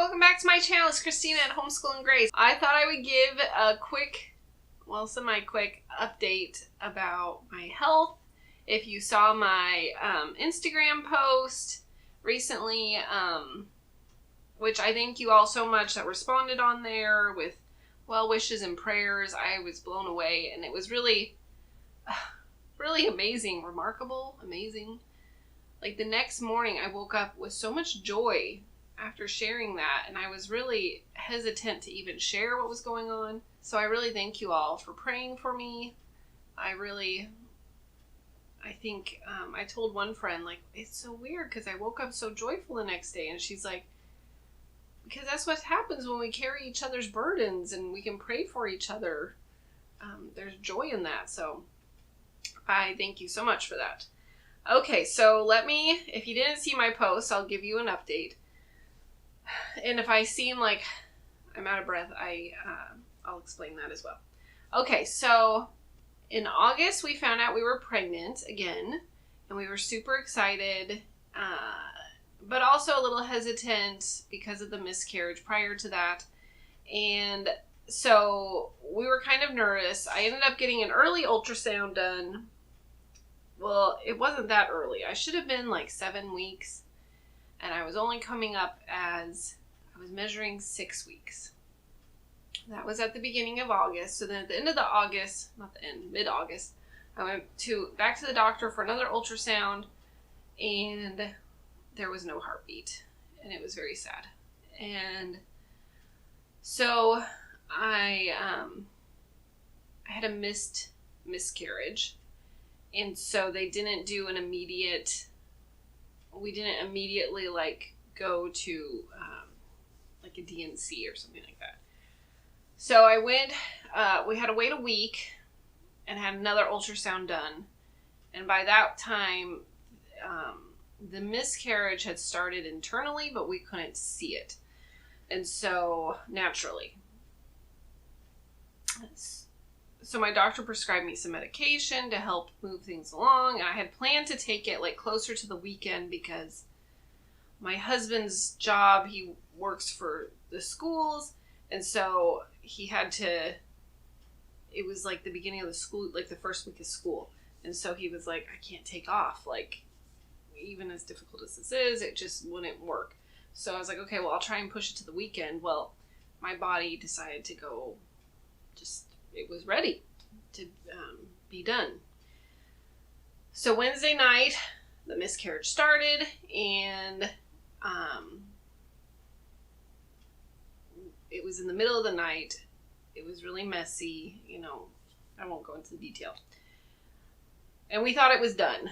welcome back to my channel. It's Christina at Homeschool and Grace. I thought I would give a quick, well, semi-quick update about my health. If you saw my Instagram post recently, which I thank you all so much that responded on there with well wishes and prayers. I was blown away, and it was really, really amazing, remarkable, amazing. Like the next morning I woke up with so much joy after sharing that, and I was really hesitant to even share what was going on. So I really thank you all for praying for me. I think I told one friend, like, it's so weird because I woke up so joyful the next day, and she's like, because that's what happens when we carry each other's burdens and we can pray for each other. There's joy in that. So I thank you so much for that. Okay, so if you didn't see my post, I'll give you an update. And if I seem like I'm out of breath, I'll explain that as well. Okay, so in August, we found out we were pregnant again, and we were super excited, but also a little hesitant because of the miscarriage prior to that. And so we were kind of nervous. I ended up getting an early ultrasound done. Well, it wasn't that early. I should have been like 7 weeks. And I was only coming up as I was measuring 6 weeks. That was at the beginning of August. So then at the end of mid-August, I went back to the doctor for another ultrasound, and there was no heartbeat, and it was very sad. And so I had a miscarriage, and so they didn't do an immediate. We didn't immediately go to like a DNC or something like that. So I went. We had to wait a week and had another ultrasound done, and by that time, the miscarriage had started internally, but we couldn't see it, and so naturally. So my doctor prescribed me some medication to help move things along, and I had planned to take it closer to the weekend because my husband's job, he works for the schools, and so he had to, it was the beginning of the school, the first week of school, and so he was like, I can't take off, even as difficult as this is, it just wouldn't work. So I was like, okay, well, I'll try and push it to the weekend. Well, my body decided to go, it was ready to be done. So Wednesday night, the miscarriage started, and it was in the middle of the night. It was really messy, I won't go into the detail. And we thought it was done.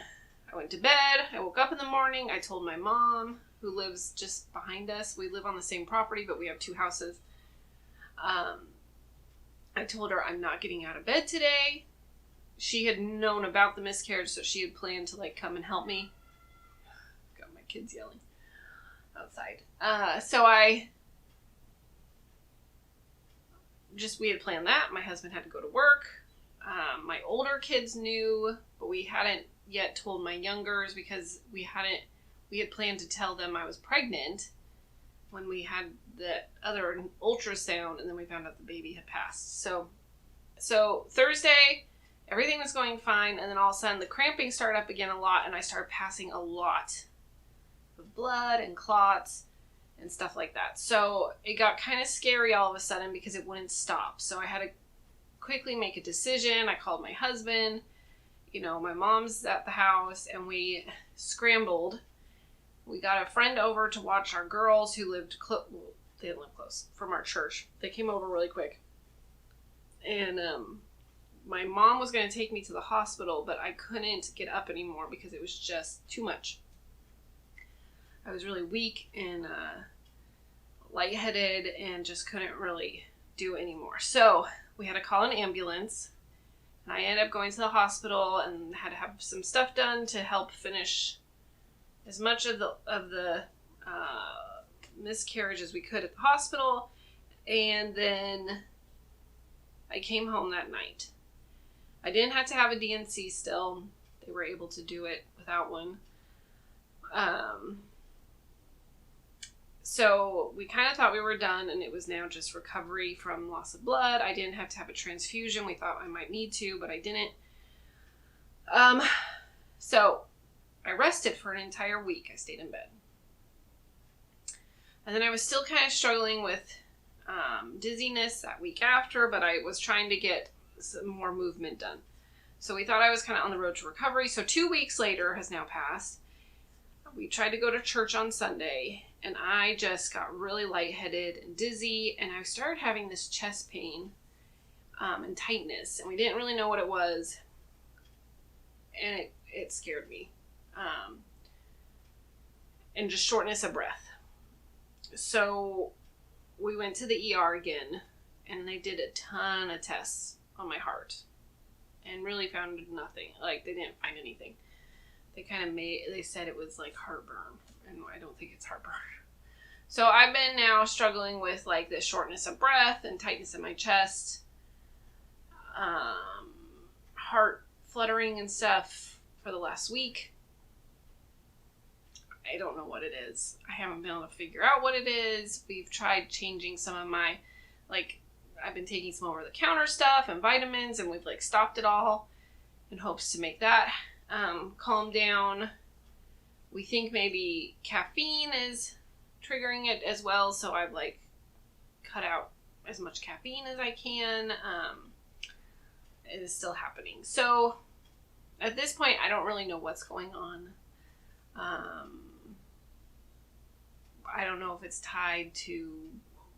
I went to bed. I woke up in the morning. I told my mom, who lives just behind us. We live on the same property, but we have 2 houses. I told her I'm not getting out of bed today. She had known about the miscarriage, so she had planned to come and help me. Got my kids yelling outside. So we had planned that. My husband had to go to work. My older kids knew, but we hadn't yet told my youngers because we had planned to tell them I was pregnant when we had the other ultrasound, and then we found out the baby had passed. So Thursday, everything was going fine, and then all of a sudden the cramping started up again a lot, and I started passing a lot of blood and clots and stuff like that. So it got kind of scary all of a sudden because it wouldn't stop. So I had to quickly make a decision. I called my husband. My mom's at the house, and we scrambled. We got a friend over to watch our girls who lived close. They didn't live close from our church. They came over really quick. And my mom was going to take me to the hospital, but I couldn't get up anymore because it was just too much. I was really weak and lightheaded and just couldn't really do anymore. So we had to call an ambulance. And I ended up going to the hospital and had to have some stuff done to help finish as much of the miscarriage as we could at the hospital. And then I came home that night. I didn't have to have a DNC still. They were able to do it without one. So we kind of thought we were done, and it was now just recovery from loss of blood. I didn't have to have a transfusion. We thought I might need to, but I didn't. So I rested for an entire week. I stayed in bed. And then I was still kind of struggling with dizziness that week after, but I was trying to get some more movement done. So we thought I was kind of on the road to recovery. So 2 weeks later has now passed. We tried to go to church on Sunday, and I just got really lightheaded and dizzy, and I started having this chest pain and tightness, and we didn't really know what it was, and it scared me. And just shortness of breath. So we went to the ER again, and they did a ton of tests on my heart and really found nothing. Like, they didn't find anything. They said it was like heartburn, and I don't think it's heartburn. So I've been now struggling with like the shortness of breath and tightness in my chest, heart fluttering and stuff for the last week. I don't know what it is. I haven't been able to figure out what it is. We've tried changing some of my, like, I've been taking some over-the-counter stuff and vitamins, and we've, like, stopped it all in hopes to make that calm down. We think maybe caffeine is triggering it as well, so I've, like, cut out as much caffeine as I can. It is still happening. So, at this point, I don't really know what's going on. I don't know if it's tied to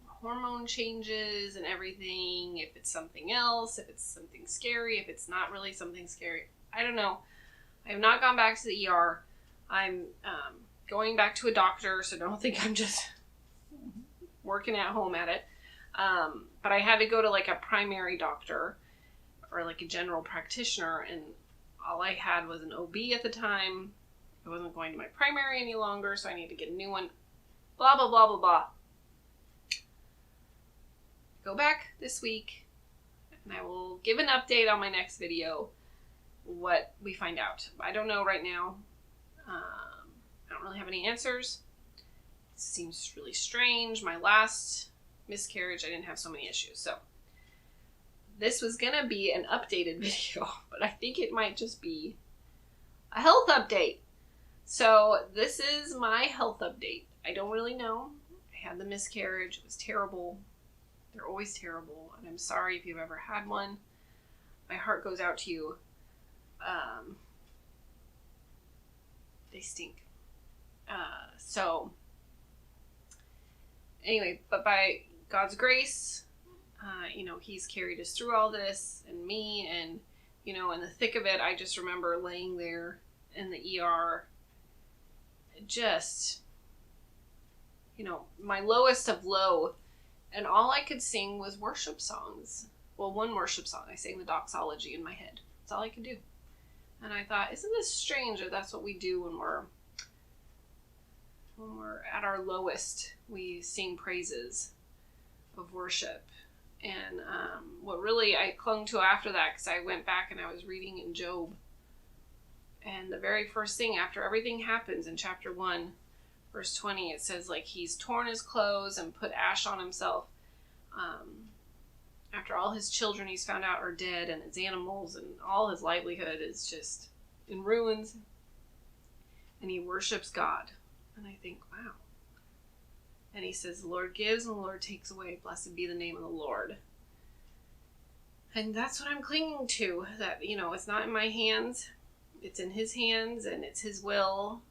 hormone changes and everything, if it's something else, if it's something scary, if it's not really something scary. I don't know. I have not gone back to the ER. I'm going back to a doctor, so don't think I'm just working at home at it. But I had to go to like a primary doctor or like a general practitioner, and all I had was an OB at the time. I wasn't going to my primary any longer, so I need to get a new one. Blah, blah, blah, blah, blah. Go back this week, and I will give an update on my next video what we find out. I don't know right now. I don't really have any answers. It seems really strange. My last miscarriage, I didn't have so many issues. So this was going to be an updated video, but I think it might just be a health update. So this is my health update. I don't really know. I had the miscarriage. It was terrible. They're always terrible. And I'm sorry if you've ever had one. My heart goes out to you. They stink. So anyway, but by God's grace, He's carried us through all this, and me, and, in the thick of it, I just remember laying there in the ER, just, my lowest of low, and all I could sing was worship songs. Well, one worship song. I sang the doxology in my head. That's all I could do. And I thought, isn't this strange that that's what we do when we're at our lowest? We sing praises of worship. And what really I clung to after that, because I went back and I was reading in Job. And the very first thing after everything happens in chapter 1, verse 20, it says, like, he's torn his clothes and put ash on himself. After all his children he's found out are dead, and his animals and all his livelihood is just in ruins. And he worships God. And I think, wow. And he says, the Lord gives and the Lord takes away. Blessed be the name of the Lord. And that's what I'm clinging to. That, it's not in my hands. It's in his hands, and it's his will,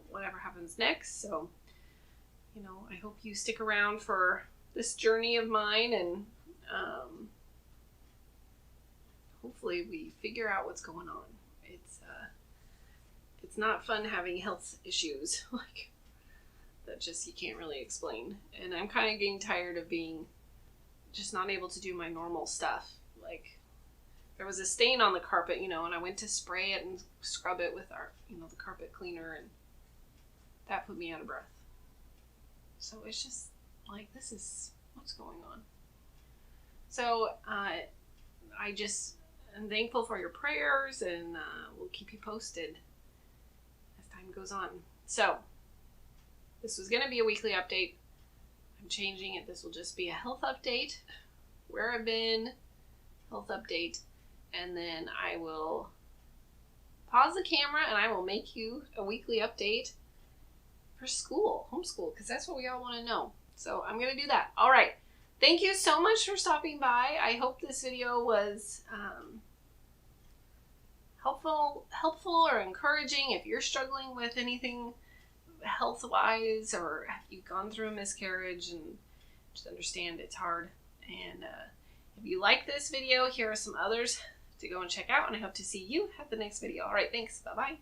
whatever happens next. So, I hope you stick around for this journey of mine, and hopefully we figure out what's going on. It's not fun having health issues like that. Just you can't really explain, and I'm kind of getting tired of being just not able to do my normal stuff. Like, there was a stain on the carpet, and I went to spray it and scrub it with our, the carpet cleaner, and that put me out of breath. So it's just like, this is what's going on. So I just am thankful for your prayers, and we'll keep you posted as time goes on. So This was going to be a weekly update. I'm changing it. This will just be a health update, where I've been, health update, and then I will pause the camera and I will make you a weekly update for school, homeschool, because that's what we all want to know. So I'm going to do that. All right. Thank you so much for stopping by. I hope this video was helpful or encouraging. If you're struggling with anything health-wise, or have you gone through a miscarriage, and just understand it's hard. And if you like this video, here are some others to go and check out, and I hope to see you at the next video. All right, thanks. Bye-bye.